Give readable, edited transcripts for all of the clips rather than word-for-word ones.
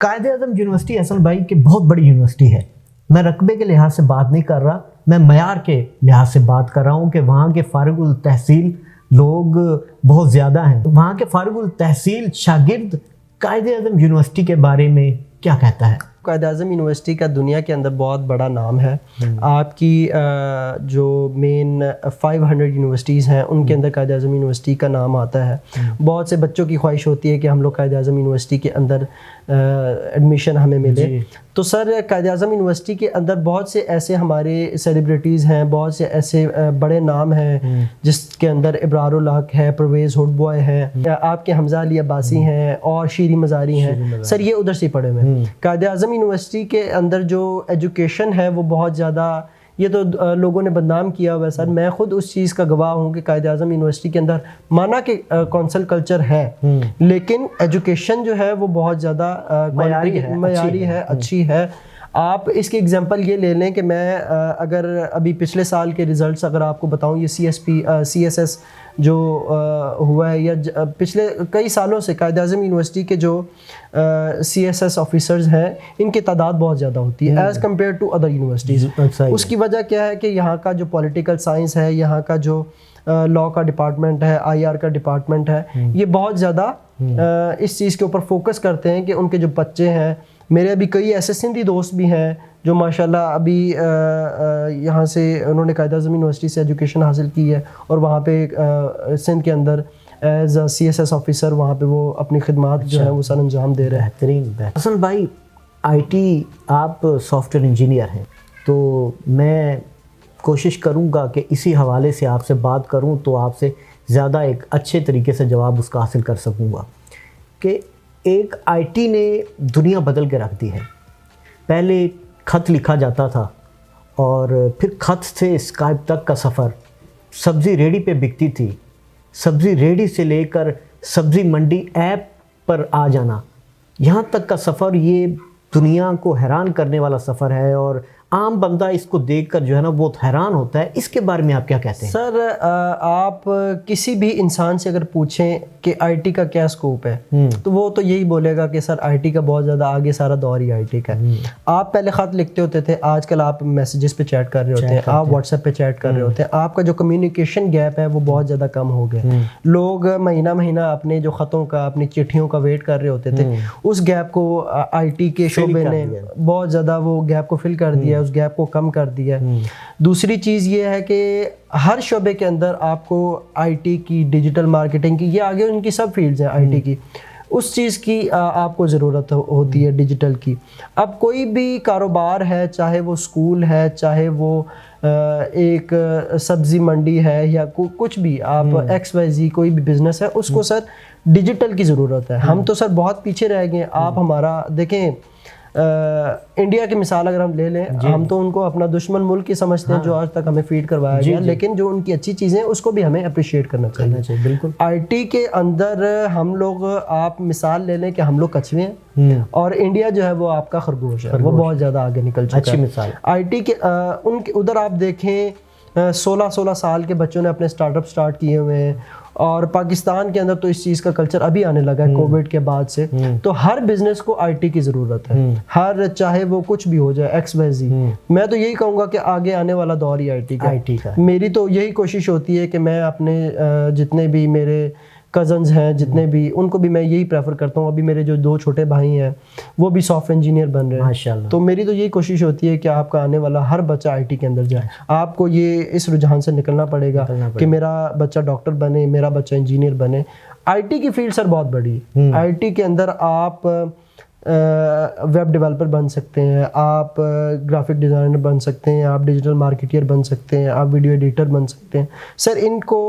Quaid Azam university اصل بھائی کہ بہت بڑی یونیورسٹی ہے. میں رقبے کے لحاظ سے بات نہیں کر رہا, میں معیار کے لحاظ سے بات کر رہا ہوں کہ وہاں کے فارغ التحصیل لوگ بہت زیادہ ہیں. وہاں کے فارغ التحصیل شاگرد قائد اعظم یونیورسٹی کے بارے میں کیا کہتا ہے؟ قائد اعظم یونیورسٹی کا دنیا کے اندر بہت بڑا نام ہے. آپ کی جو مین 500 یونیورسٹیز ہیں ان کے اندر قائد اعظم یونیورسٹی کا نام آتا ہے. بہت سے بچوں کی خواہش ہوتی ہے کہ ہم لوگ قائد اعظم یونیورسٹی کے اندر ایڈمیشن ہمیں ملے. تو سر قائد اعظم یونیورسٹی کے اندر بہت سے ایسے ہمارے سیلیبریٹیز ہیں, بہت سے ایسے بڑے نام ہیں جس کے اندر ابرار الحق ہے, پرویز ہوڈ بوائے ہیں, آپ کے حمزہ علی عباسی ہیں اور شیری مزاری ہیں. سر یہ ادھر سے پڑھے ہوئے ہیں. قائد اعظم یونیورسٹی کے اندر جو ایجوکیشن ہے وہ بہت زیادہ, یہ تو لوگوں نے بدنام کیا ہوا ہے سر. میں خود اس چیز کا گواہ ہوں کہ قائد اعظم یونیورسٹی کے اندر مانا کہ کونسل کلچر ہے لیکن ایجوکیشن جو ہے وہ بہت زیادہ معیاری ہے, اچھی ہے. آپ اس کی اگزامپل یہ لے لیں کہ میں اگر ابھی پچھلے سال کے ریزلٹس اگر آپ کو بتاؤں, یہ سی ایس ایس جو ہوا ہے یا پچھلے کئی سالوں سے قائد اعظم یونیورسٹی کے جو سی ایس ایس آفیسرز ہیں ان کی تعداد بہت زیادہ ہوتی ہے as compare to other universities. اس کی وجہ کیا ہے کہ یہاں کا جو پولیٹیکل سائنس ہے, یہاں کا جو لاء کا ڈپارٹمنٹ ہے, آئی آر کا ڈپارٹمنٹ ہے, یہ بہت زیادہ اس چیز کے اوپر فوکس کرتے ہیں کہ ان کے جو بچے ہیں, میرے ابھی کئی ایسے سندھی دوست بھی ہیں جو ماشاءاللہ ابھی یہاں سے انہوں نے قائد اعظم یونیورسٹی سے ایجوکیشن حاصل کی ہے اور وہاں پہ سندھ کے اندر as C S S officer وہاں پہ وہ اپنی خدمات جو ہیں وہ سر انجام دے رہے ہیں. بہترین. حسن بھائی آئی ٹی آپ سافٹ ویئر انجینئر ہیں, تو میں کوشش کروں گا کہ اسی حوالے سے آپ سے بات کروں تو آپ سے زیادہ ایک اچھے طریقے سے جواب اس کا حاصل کر سکوں گا کہ ایک آئی ٹی نے دنیا بدل کے رکھ دی ہے. پہلے خط لکھا جاتا تھا اور پھر خط سے اسکائپ تک کا سفر, سبزی ریڑھی پہ بکتی تھی, سبزی ریڑھی سے لے کر سبزی منڈی ایپ پر آ جانا, یہاں تک کا سفر یہ دنیا کو حیران کرنے والا سفر ہے اور عام بندہ اس کو دیکھ کر جو ہے نا بہت حیران ہوتا ہے. اس کے بارے میں آپ کیا کہتے ہیں؟ سر آپ کسی بھی انسان سے اگر پوچھیں کہ آئی ٹی کا کیا اسکوپ ہے تو وہ تو یہی بولے گا کہ سر آئی ٹی کا بہت زیادہ آگے سارا دور ہی آئی ٹی کا ہے. آپ پہلے خط لکھتے ہوتے تھے, آج کل آپ میسیجز پہ چیٹ کر رہے ہوتے ہیں, آپ واٹس ایپ پہ چیٹ کر رہے ہوتے ہیں. آپ کا جو کمیونیکیشن گیپ ہے وہ بہت زیادہ کم ہو گیا. لوگ مہینہ مہینہ اپنے جو خطوں کا, اپنی چٹھیوں کا ویٹ کر رہے ہوتے تھے, اس گیپ کو آئی ٹی کے شعبے نے بہت زیادہ وہ گیپ کو فل کر دیا, اس گیپ کو کم کر دیا. دوسری چیز یہ ہے کہ ہر شعبے کے اندر آپ کو آئی ٹی کی, ڈیجیٹل مارکیٹنگ کی, یہ آگے ان کی سب فیلڈز ہیں آئی ٹی کی, اس چیز کی آپ کو ضرورت ہوتی ہے ڈیجیٹل کی. اب کوئی بھی کاروبار ہے, چاہے وہ اسکول ہے, چاہے وہ ایک سبزی منڈی ہے یا کچھ بھی, آپ ایکس وائی زی کوئی بھی بزنس ہے, اس کو سر ڈیجیٹل کی ضرورت ہے. ہم تو سر بہت پیچھے رہ گئے. آپ ہمارا دیکھیں انڈیا کی مثال اگر ہم لے لیں, ہم تو ان کو اپنا دشمن ملک ہی سمجھتے ہیں جو آج تک ہمیں فیڈ کروایا گیا, لیکن جو ان کی اچھی چیزیں اس کو بھی ہمیں اپریشیٹ کرنا چاہیے. بالکل. آئی ٹی کے اندر ہم لوگ, آپ مثال لے لیں کہ ہم لوگ کچھوے ہیں اور انڈیا جو ہے وہ آپ کا خرگوش ہے, وہ بہت زیادہ آگے نکل چکا ہے. اچھی مثال. آئی ٹی کے ان کے ادھر آپ دیکھیں 16 سال کے بچوں نے اپنے اسٹارٹ اپ اسٹارٹ کیے ہوئے ہیں, اور پاکستان کے اندر تو اس چیز کا کلچر ابھی آنے لگا ہے کووڈ کے بعد سے. تو ہر بزنس کو آئی ٹی کی ضرورت ہے, ہر چاہے وہ کچھ بھی ہو جائے, ایکس وائی زی. میں تو یہی کہوں گا کہ آگے آنے والا دور ہی آئی ٹی کا. میری تو یہی کوشش ہوتی ہے کہ میں اپنے جتنے بھی میرے کزنز ہیں, جتنے بھی, ان کو بھی میں یہی پریفر کرتا ہوں. ابھی میرے جو 2 چھوٹے بھائی ہیں وہ بھی سافٹ انجینئر بن رہے ہیں ماشاءاللہ. تو میری تو یہی کوشش ہوتی ہے کہ آپ کا آنے والا ہر بچہ آئی ٹی کے اندر جائے. آپ کو یہ اس رجحان سے نکلنا پڑے گا کہ میرا بچہ ڈاکٹر بنے, میرا بچہ انجینئر بنے. آئی ٹی کی فیلڈ سر بہت بڑی ہے. آئی ٹی کے اندر آپ ویب ڈیولپر بن سکتے ہیں, آپ گرافک ڈیزائنر بن سکتے ہیں, آپ ڈیجیٹل مارکیٹر بن سکتے ہیں, آپ ویڈیو ایڈیٹر بن سکتے ہیں. سر ان کو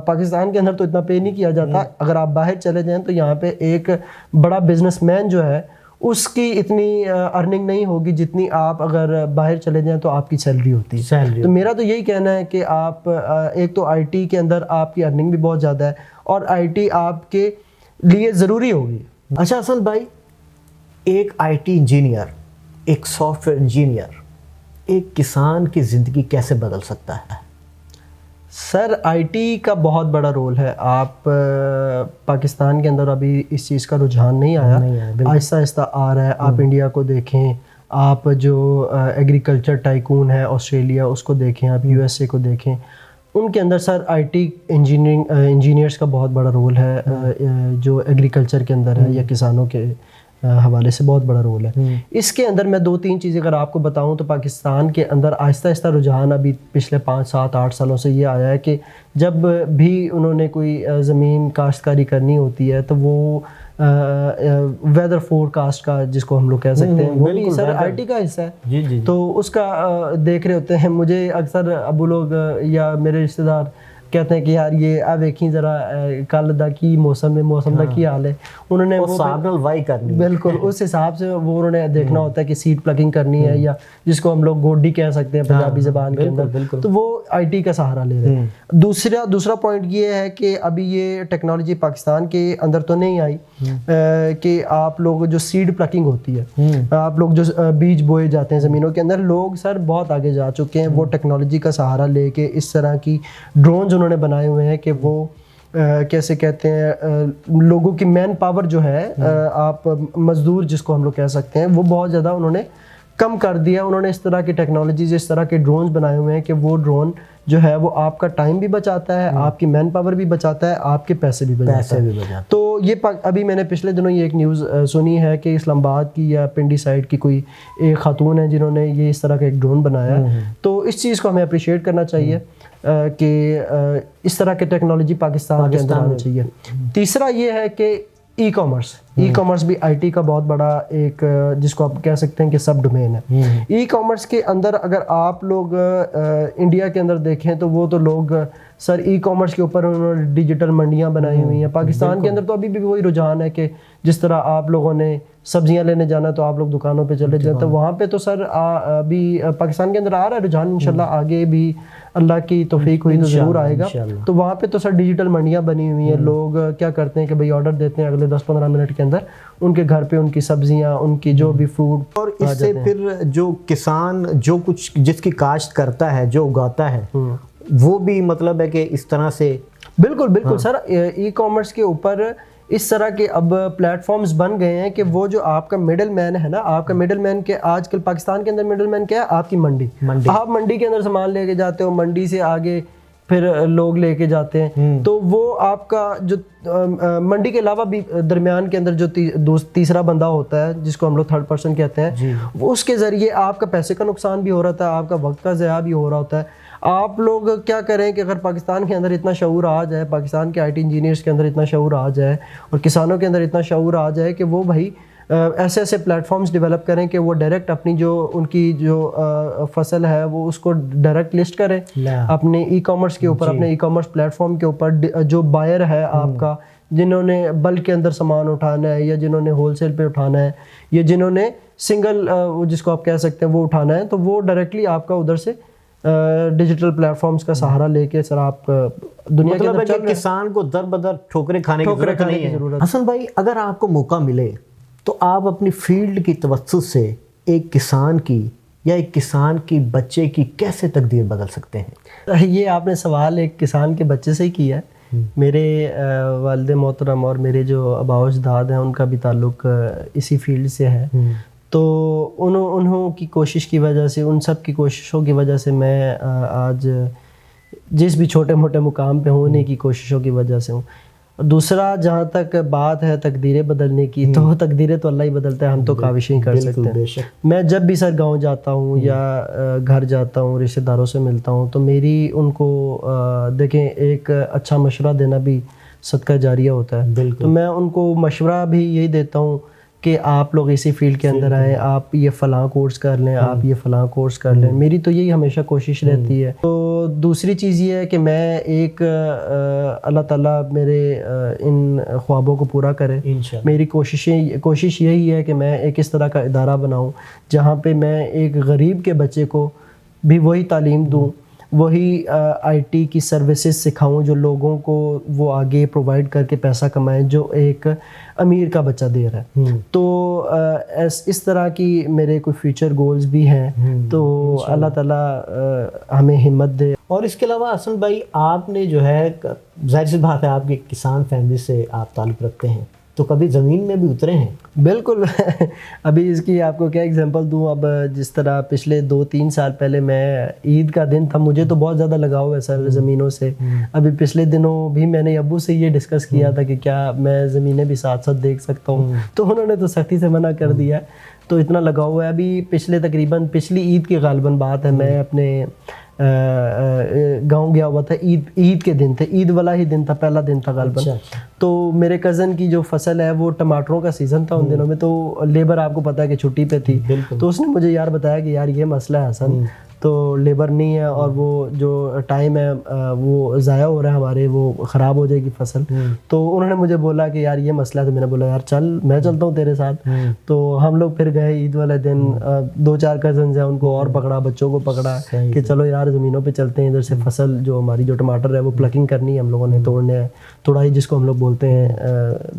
پاکستان کے اندر تو اتنا پے نہیں کیا جاتا. اگر آپ باہر چلے جائیں تو یہاں پہ ایک بڑا بزنس مین جو ہے اس کی اتنی ارننگ نہیں ہوگی جتنی آپ اگر باہر چلے جائیں تو آپ کی سیلری ہوتی ہے. تو میرا تو یہی کہنا ہے کہ آپ ایک تو آئی ٹی کے اندر آپ کی ارننگ بھی بہت زیادہ ہے اور آئی ٹی آپ کے لیے ضروری ہوگی. اچھا حسن بھائی, ایک آئی ٹی انجینئر, ایک سافٹ ویئر انجینئر, ایک کسان کی زندگی کیسے بدل سکتا ہے؟ سر آئی ٹی کا بہت بڑا رول ہے. آپ پاکستان کے اندر ابھی اس چیز کا رجحان نہیں آیا, آہستہ آہستہ آ رہا ہے. آپ انڈیا کو دیکھیں, آپ جو ایگریکلچر ٹائکون ہے آسٹریلیا اس کو دیکھیں, آپ یو ایس اے کو دیکھیں, ان کے اندر سر آئی ٹی انجینئرس کا بہت بڑا رول ہے, جو ایگریکلچر کے اندر ہے یا کسانوں کے حوالے سے بہت بڑا رول ہے. اس کے اندر میں 2-3 چیزیں اگر آپ کو بتاؤں تو پاکستان کے اندر آہستہ آہستہ رجحان ابھی پچھلے 5-7-8 سالوں سے یہ آیا ہے کہ جب بھی انہوں نے کوئی زمین کاشتکاری کرنی ہوتی ہے تو وہ ویدر فور کاسٹ کا جس کو ہم لوگ کہہ سکتے ہیں وہ بھی سر آئی ٹی کا حصہ ہے. تو اس کا دیکھ رہے ہوتے ہیں. مجھے اکثر ابو لوگ یا میرے رشتہ دار کہتے ہیں کہ یار یہ اب دیکھیں ذرا کل دا کی موسم دا کی حال ہے. انہوں نے بالکل اس حساب سے وہ انہوں نے دیکھنا ہوتا ہے کہ سیڈ پلگنگ کرنی ہے یا جس کو ہم لوگ گوڈی کہہ سکتے ہیں پنجابی زبان کے اندر, تو وہ آئی ٹی کا سہارا لے رہے ہیں. دوسرا پوائنٹ یہ ہے کہ ابھی یہ ٹیکنالوجی پاکستان کے اندر تو نہیں آئی کہ آپ لوگ جو سیڈ پلگنگ ہوتی ہے, آپ لوگ جو بیج بوئے جاتے ہیں زمینوں کے اندر, لوگ سر بہت آگے جا چکے ہیں. وہ ٹیکنالوجی کا سہارا لے کے اس طرح کی ڈرونز انہوں نے بنائے ہوئے ہیں کہ وہ کیسے کہتے ہیں لوگوں کی مین پاور جو ہے, آپ مزدور جس کو ہم لوگ کہہ سکتے ہیں, وہ بہت زیادہ انہوں نے کم کر دیا. انہوں نے اس طرح کی ٹیکنالوجیز, اس طرح کے ڈرونز بنائے ہوئے ہیں کہ وہ ڈرون جو ہے وہ آپ کا ٹائم بھی بچاتا ہے, آپ کی مین پاور بھی بچاتا ہے, آپ کے پیسے بھی بچاتا ہے. تو یہ ابھی میں نے پچھلے دنوں یہ ایک نیوز سنی ہے کہ اسلام آباد کی یا پنڈی سائڈ کی کوئی ایک خاتون ہے جنہوں نے یہ اس طرح کا ایک ڈرون بنایا ہے. تو اس چیز کو ہمیں اپریشیٹ کرنا چاہیے کہ اس طرح کے ٹیکنالوجی پاکستان کے اندر آنا چاہیے. تیسرا یہ ہے کہ ای کامرس بھی آئی ٹی کا بہت بڑا ایک جس کو آپ کہہ سکتے ہیں کہ سب ڈومین ہے. ای کامرس کے اندر اگر آپ لوگ انڈیا کے اندر دیکھیں تو وہ تو لوگ سر ای کامرس کے اوپر انہوں نے ڈیجیٹل منڈیاں بنائی ہوئی ہیں. پاکستان کے اندر تو ابھی بھی وہی رجحان ہے کہ جس طرح آپ لوگوں نے سبزیاں لینے جانا تو آپ لوگ دکانوں پہ چلے جاتے ہیں, وہاں پہ تو سر ابھی پاکستان کے اندر آ رہا ہے رجحان. انشاءاللہ آگے بھی اللہ کی توفیق ہوئی تو ضرور آئے گا. تو وہاں پہ تو سر ڈیجیٹل منڈیاں بنی ہوئی ہیں. لوگ کیا کرتے ہیں کہ بھئی آرڈر دیتے ہیں, اگلے 10-15 منٹ کے اندر ان کے گھر پہ ان کی سبزیاں, ان کی جو بھی فروٹ, اور اس سے پھر جو کسان جو کچھ جس کی کاشت کرتا ہے, جو اگاتا ہے, وہ بھی مطلب ہے کہ اس طرح سے بالکل سر ای کامرس کے اوپر اس طرح کے اب پلیٹ فارمز بن گئے ہیں کہ وہ جو آپ کا مڈل مین ہے نا, آپ کا مڈل مین کے آج کل پاکستان کے اندر مڈل مین کیا ہے, آپ کی منڈی. آپ منڈی کے اندر سامان لے کے جاتے ہو, منڈی سے آگے پھر لوگ لے کے جاتے ہیں, تو وہ آپ کا جو منڈی کے علاوہ بھی درمیان کے اندر جو تیسرا بندہ ہوتا ہے جس کو ہم لوگ تھرڈ پرسن کہتے ہیں, وہ اس کے ذریعے آپ کا پیسے کا نقصان بھی ہو رہا تھا, آپ کا وقت کا ضیاع بھی ہو رہا ہوتا ہے. آپ لوگ کیا کریں کہ اگر پاکستان کے اندر اتنا شعور آ جائے, پاکستان کے آئی ٹی انجینئرس کے اندر اتنا شعور آ جائے اور کسانوں کے اندر اتنا شعور آ جائے کہ وہ بھائی ایسے پلیٹ فارمز ڈیولپ کریں کہ وہ ڈائریکٹ اپنی جو ان کی جو فصل ہے وہ اس کو ڈائریکٹ لسٹ کریں اپنے ای کامرس کے اوپر, اپنے ای کامرس پلیٹ فارم کے اوپر. جو بائر ہے آپ کا, جنہوں نے بلک کے اندر سامان اٹھانا ہے یا جنہوں نے ہول سیل پہ اٹھانا ہے یا جنہوں نے سنگل جس کو آپ کہہ سکتے ہیں وہ اٹھانا ہے, تو وہ ڈائریکٹلی آپ کا ادھر سے ڈیجیٹل پلیٹ فارمز کا سہارا لے کے سر آپ دنیا کے اندر چل رہے ہیں. کسان کو در بدر ٹھوکریں کھانے کی ضرورت نہیں ہے. حسن بھائی, اگر آپ کو موقع ملے تو آپ اپنی فیلڈ کی توسط سے ایک کسان کی یا ایک کسان کی بچے کی کیسے تقدیر بدل سکتے ہیں؟ یہ آپ نے سوال ایک کسان کے بچے سے ہی کیا ہے. میرے والد محترم اور میرے جو آباء و اجداد ہیں ان کا بھی تعلق اسی فیلڈ سے ہے. تو انہوں کی کوشش کی وجہ سے, ان سب کی کوششوں کی وجہ سے میں آج جس بھی چھوٹے موٹے مقام پہ ہوں انہیں کی کوششوں کی وجہ سے ہوں. دوسرا, جہاں تک بات ہے تقدیریں بدلنے کی, تو تقدیریں تو اللہ ہی بدلتا ہے, ہم تو کاوشیں ہی کر سکتے ہیں. میں جب بھی سر گاؤں جاتا ہوں یا گھر جاتا ہوں, رشتہ داروں سے ملتا ہوں, تو میری ان کو دیکھیں ایک اچھا مشورہ دینا بھی صدقہ جاریہ ہوتا ہے. تو میں ان کو مشورہ بھی یہی دیتا ہوں کہ آپ لوگ اسی فیلڈ کے اندر آئیں, آپ یہ فلاں کورس کر لیں, آپ یہ فلاں کورس کر لیں. میری تو یہی ہمیشہ کوشش رہتی ہے. تو دوسری چیز یہ ہے کہ میں ایک اللہ تعالیٰ میرے ان خوابوں کو پورا کرے. میری کوشش یہی ہے کہ میں ایک اس طرح کا ادارہ بناؤں جہاں پہ میں ایک غریب کے بچے کو بھی وہی تعلیم دوں, وہی آئی ٹی کی سروسز سکھاؤں جو لوگوں کو وہ آگے پرووائڈ کر کے پیسہ کمائیں جو ایک امیر کا بچہ دے رہا ہے. تو اس طرح کی میرے کوئی فیوچر گولز بھی ہیں. تو اللہ تعالیٰ ہمیں ہمت دے. اور اس کے علاوہ حسن بھائی آپ نے جو ہے ظاہر سی بات ہے آپ کی کسان فیملی سے آپ تعلق رکھتے ہیں، تو کبھی زمین میں بھی اترے ہیں؟ بالکل ابھی اس کی آپ کو کیا اگزامپل دوں. اب جس طرح پچھلے 2-3 سال پہلے میں عید کا دن تھا، مجھے تو بہت زیادہ لگاؤ ہے سر زمینوں سے. ابھی پچھلے دنوں بھی میں نے ابو سے یہ ڈسکس کیا تھا کہ کیا میں زمینیں بھی ساتھ ساتھ دیکھ سکتا ہوں، تو انہوں نے تو سختی سے منع کر دیا. تو اتنا لگاؤ ہوا ہے. ابھی پچھلی عید کی غالباً بات ہے، میں اپنے گاؤں گیا ہوا تھا. عید کے دن تھے، عید والا ہی دن تھا، پہلا دن تھا غالباً. تو میرے کزن کی جو فصل ہے وہ ٹماٹروں کا سیزن تھا ان دنوں میں، تو لیبر آپ کو پتہ ہے کہ چھٹی پہ تھی. تو اس نے مجھے یار بتایا کہ یار یہ مسئلہ ہے حسن، تو لیبر نہیں ہے اور وہ جو ٹائم ہے وہ ضائع ہو رہا ہے ہمارے، وہ خراب ہو جائے گی فصل. تو انہوں نے مجھے بولا کہ یار یہ مسئلہ ہے. تو میں نے بولا یار چل میں چلتا ہوں تیرے ساتھ. تو ہم لوگ پھر گئے عید والے دن. 2-4 کزنز ہیں، ان کو اور پکڑا، بچوں کو پکڑا کہ چلو یار زمینوں پہ چلتے ہیں. ادھر سے فصل جو ہماری جو ٹماٹر ہے وہ پلکنگ کرنی ہے ہم لوگوں نے، توڑنے ہیں، توڑائی جس کو ہم لوگ بولتے ہیں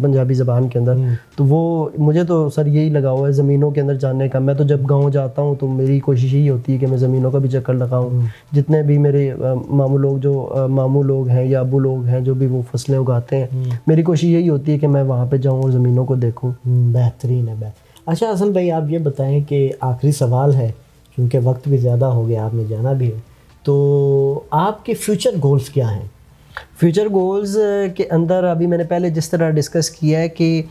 پنجابی زبان کے اندر. تو وہ مجھے تو سر یہی لگا ہوا ہے زمینوں کے اندر جاننے کا. میں تو جب گاؤں جاتا ہوں تو میری کوشش یہی ہوتی ہے کہ میں زمینوں کا بھی چکر لگاؤں. جتنے بھی میرے ماموں لوگ ہیں یا ابو لوگ ہیں جو بھی وہ فصلیں اگاتے ہیں، میری کوشش یہی ہوتی ہے کہ میں وہاں پہ جاؤں اور زمینوں کو دیکھوں. بہترین ہے. اچھا حسن بھائی آپ یہ بتائیں کہ آخری سوال ہے کیونکہ وقت بھی زیادہ ہو گیا، آپ نے جانا بھی ہے، تو آپ کے فیوچر گولز کیا ہیں؟ فیوچر گولز کے اندر ابھی میں نے پہلے جس طرح ڈسکس کیا ہے کہ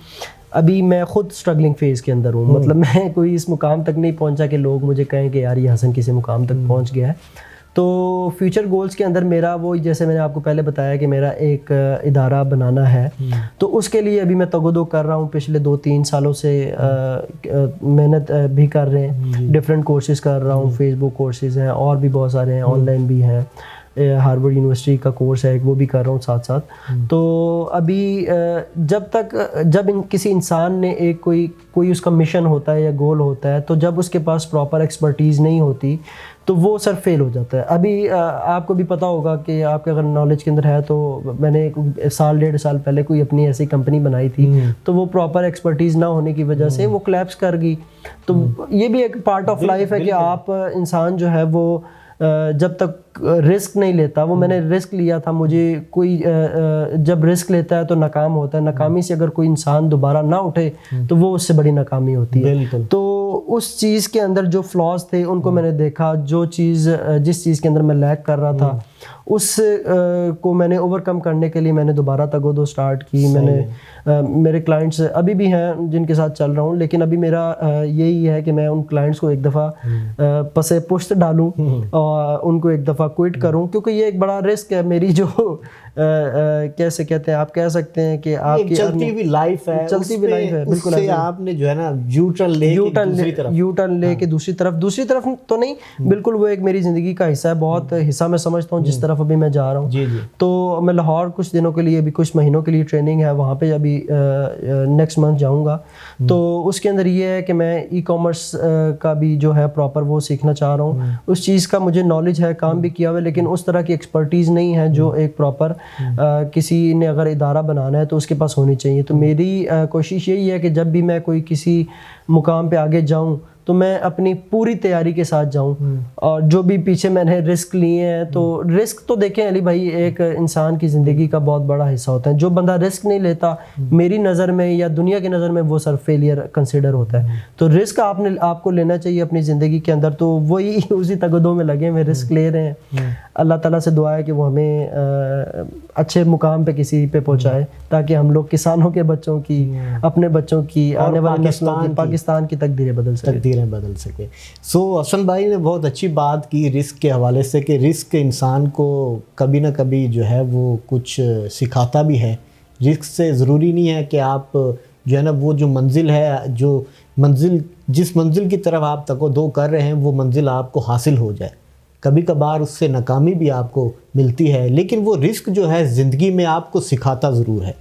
ابھی میں خود اسٹرگلنگ فیز کے اندر ہوں. مطلب میں کوئی اس مقام تک نہیں پہنچا کہ لوگ مجھے کہیں کہ یار یہ حسن کسی مقام تک پہنچ گیا ہے. تو فیوچر گولز کے اندر میرا وہ جیسے میں نے آپ کو پہلے بتایا کہ میرا ایک ادارہ بنانا ہے. تو اس کے لیے ابھی میں تگ و دو کر رہا ہوں. پچھلے 2-3 سالوں سے محنت بھی کر رہے ہیں، ڈفرینٹ کورسز کر رہا ہوں. فیس بک کورسز ہیں اور بھی بہت سارے ہیں، آن لائن بھی ہیں. ہارورڈ یونیورسٹی کا کورس ہے ایک، وہ بھی کر رہا ہوں ساتھ ساتھ. تو ابھی جب کسی انسان نے کوئی اس کا مشن ہوتا ہے یا گول ہوتا ہے، تو جب اس کے پاس پراپر ایکسپرٹیز نہیں ہوتی تو وہ سر فیل ہو جاتا ہے. ابھی آپ کو بھی پتہ ہوگا کہ آپ کے اگر نالج کے اندر ہے تو میں نے 1.5 سال پہلے کوئی اپنی ایسی کمپنی بنائی تھی، تو وہ پراپر ایکسپرٹیز نہ ہونے کی وجہ سے وہ کلیپس کر گئی. تو یہ بھی ایک پارٹ آف لائف ہے کہ آپ انسان جو ہے وہ جب تک رسک نہیں لیتا، وہ میں نے رسک لیا تھا. مجھے کوئی جب رسک لیتا ہے تو ناکام ہوتا ہے. ناکامی سے اگر کوئی انسان دوبارہ نہ اٹھے تو وہ اس سے بڑی ناکامی ہوتی ہے. تو اس چیز کے اندر جو فلاز تھے ان کو میں نے دیکھا. جس چیز کے اندر میں لیک کر رہا تھا اس کو میں نے اوور کم کرنے کے لیے میں نے دوبارہ تگ و دو اسٹارٹ کی. میں نے میرے کلائنٹس ابھی بھی ہیں جن کے ساتھ چل رہا ہوں، لیکن ابھی میرا یہی ہے کہ میں ان کلائنٹس کو ایک دفعہ پس پشت ڈالوں اور ان کو ایک دفعہ کوئٹ کروں، کیونکہ یہ ایک بڑا رسک ہے. میری جو کیسے کہتے ہیں، آپ کہہ سکتے ہیں کہ آپ کی چلتی ہوئی لائف ہے، بالکل آپ نے جو ہے نا یو ٹرن لے کے دوسری طرف تو نہیں، بالکل وہ ایک میری زندگی کا حصہ ہے، بہت حصہ میں سمجھتا ہوں جس طرف ابھی میں جا رہا ہوں. تو میں لاہور کچھ دنوں کے لیے، ابھی کچھ مہینوں کے لیے ٹریننگ ہے وہاں پہ، ابھی نیکسٹ منتھ جاؤں گا. تو اس کے اندر یہ ہے کہ میں ای کامرس کا بھی جو ہے پراپر وہ سیکھنا چاہ رہا ہوں. اس چیز کا مجھے نالج ہے، کام بھی کیا ہوا ہے، لیکن اس طرح کی ایکسپرٹیز نہیں ہے جو ایک پراپر کسی نے اگر ادارہ بنانا ہے تو اس کے پاس ہونی چاہیے. تو میری کوشش یہی ہے کہ جب بھی میں کوئی کسی مقام پہ آگے جاؤں تو میں اپنی پوری تیاری کے ساتھ جاؤں. اور جو بھی پیچھے میں نے رسک لیے ہیں، تو رسک تو دیکھیں علی بھائی ایک انسان کی زندگی کا بہت بڑا حصہ ہوتا ہے. جو بندہ رسک نہیں لیتا میری نظر میں یا دنیا کی نظر میں وہ سر فیلئر کنسیڈر ہوتا ہے. تو رسک آپ کو لینا چاہیے اپنی زندگی کے اندر. تو وہی اسی تگدوں میں لگے ہوئے رسک لے رہے ہیں. اللہ تعالیٰ سے دعا ہے کہ وہ ہمیں اچھے مقام پہ کسی پہ پہنچائے تاکہ ہم لوگ کسانوں کے بچوں کی، اپنے بچوں کی، آنے والی نسلوں کی، پاکستان کی تقدیریں بدل سکے. سو حسن بھائی نے بہت اچھی بات کی رسک کے حوالے سے کہ رسک انسان کو کبھی نہ کبھی جو ہے وہ کچھ سکھاتا بھی ہے. رسک سے ضروری نہیں ہے کہ آپ جو ہے نا وہ جو منزل ہے، جس منزل کی طرف آپ تک و دو کر رہے ہیں وہ منزل آپ کو حاصل ہو جائے. کبھی کبھار اس سے ناکامی بھی آپ کو ملتی ہے، لیکن وہ رسک جو ہے زندگی میں آپ کو سکھاتا ضرور ہے.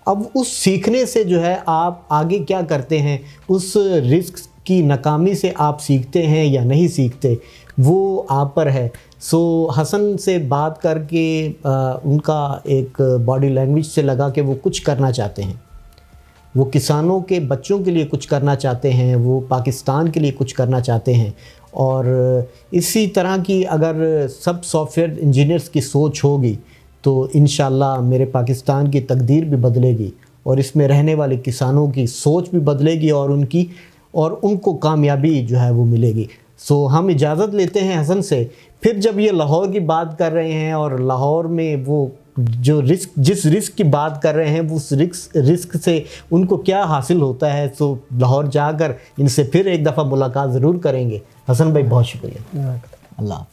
اب اس سیکھنے سے جو ہے آپ آگے کیا کرتے ہیں، اس رسک کی ناکامی سے آپ سیکھتے ہیں یا نہیں سیکھتے، وہ آپ پر ہے. سو حسن سے بات کر کے ان کا ایک باڈی لینگویج سے لگا کہ وہ کچھ کرنا چاہتے ہیں. وہ کسانوں کے بچوں کے لیے کچھ کرنا چاہتے ہیں, وہ پاکستان کے لیے کچھ کرنا چاہتے ہیں. اور اسی طرح کی اگر سب سافٹ ویئر انجینئرس کی سوچ ہوگی تو انشاءاللہ میرے پاکستان کی تقدیر بھی بدلے گی, اور اس میں رہنے والے کسانوں کی سوچ بھی بدلے گی, اور ان کو کامیابی جو ہے وہ ملے گی. سو ہم اجازت لیتے ہیں حسن سے. پھر جب یہ لاہور کی بات کر رہے ہیں اور لاہور میں وہ جو جس رزق کی بات کر رہے ہیں اس رزق سے ان کو کیا حاصل ہوتا ہے, سو لاہور جا کر ان سے پھر ایک دفعہ ملاقات ضرور کریں گے. حسن بھائی بہت شکریہ. اللہ حافظ.